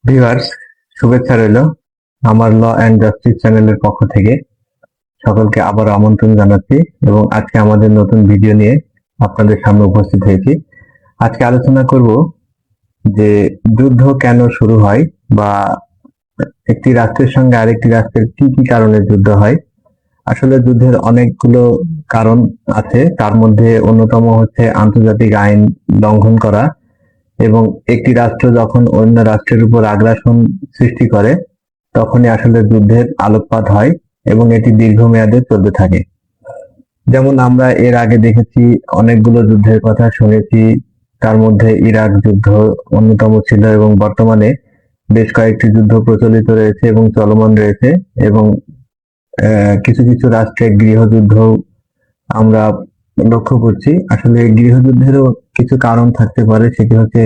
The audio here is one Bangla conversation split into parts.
ভিউয়ার্স, শুভেচ্ছা রইল আমার ল অ্যান্ড জাস্টিস চ্যানেলের পক্ষ থেকে। সকলকে আবার আমন্ত্রণ জানাচ্ছি এবং আজকে আমাদের নতুন ভিডিও নিয়ে আপনাদের সামনে উপস্থিত হয়েছি। আজকে আলোচনা করব যে যুদ্ধ কেন শুরু হয় বা একটি রাষ্ট্রের সঙ্গে আরেকটি রাষ্ট্রের কি কি কারণে যুদ্ধ হয়। আসলে যুদ্ধের অনেকগুলো কারণ আছে, তার মধ্যে অন্যতম হচ্ছে আন্তর্জাতিক আইন লঙ্ঘন করা এবং একটি রাষ্ট্র যখন অন্য রাষ্ট্রের উপর আগ্রাসন সৃষ্টি করে তখনই আসলে যুদ্ধের আলোকপাত হয় এবং এটি দীর্ঘমেয়াদে চলতে থাকে। যেমন আমরা এর আগে দেখেছি, অনেকগুলো যুদ্ধের কথা শুনেছি, তার মধ্যে ইরাক যুদ্ধ অন্যতম ছিল এবং বর্তমানে বেশ কয়েকটি যুদ্ধ প্রচলিত রয়েছে এবং চলমান রয়েছে এবং কিছু কিছু রাষ্ট্রে গৃহযুদ্ধ আমরা লক্ষ্য করছি। আসলে গৃহযুদ্ধেরও কিছু কারণ থাকতে পারে, সেটি হচ্ছে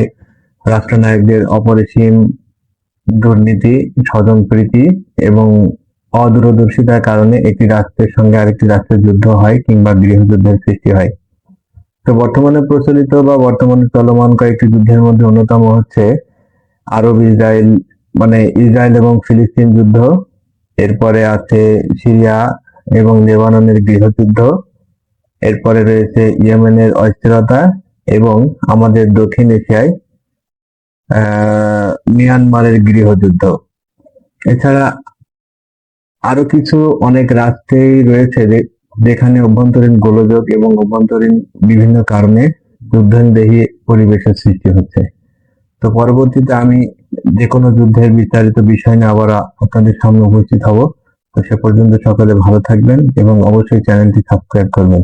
রাষ্ট্রনায়কদের অপরিসীম দুর্নীতি, স্বজনপ্রীতি এবং অদূরদর্শিতার কারণে একটি রাষ্ট্রের সঙ্গে আরেকটি রাষ্ট্রের যুদ্ধ হয় কিংবা গৃহযুদ্ধের সৃষ্টি হয়। তো বর্তমানে প্রচলিত বা বর্তমানে চলমান কয়েকটি যুদ্ধের মধ্যে অন্যতম হচ্ছে আরব ইসরায়েল, মানে ইসরায়েল এবং ফিলিস্তিন যুদ্ধ। এরপরে আছে সিরিয়া এবং লেবাননের গৃহযুদ্ধ। এরপরে রয়েছে ইয়েমেনের অস্থিরতা এবং আমাদের দক্ষিণ এশিয়ায় মিয়ানমারের গৃহযুদ্ধ। এছাড়া আরো কিছু অনেক রাষ্ট্রেই রয়েছে যেখানে অভ্যন্তরীণ গোলযোগ এবং অভ্যন্তরীণ বিভিন্ন কারণে যুদ্ধংদেহী পরিবেশের সৃষ্টি হচ্ছে। তো পরবর্তীতে আমি যে কোনো যুদ্ধের বিস্তারিত বিষয় নিয়ে আবার আপনাদের সামনে উপস্থিত হব। তো সে পর্যন্ত সকলে ভালো থাকবেন এবং অবশ্যই চ্যানেলটি সাবস্ক্রাইব করবেন।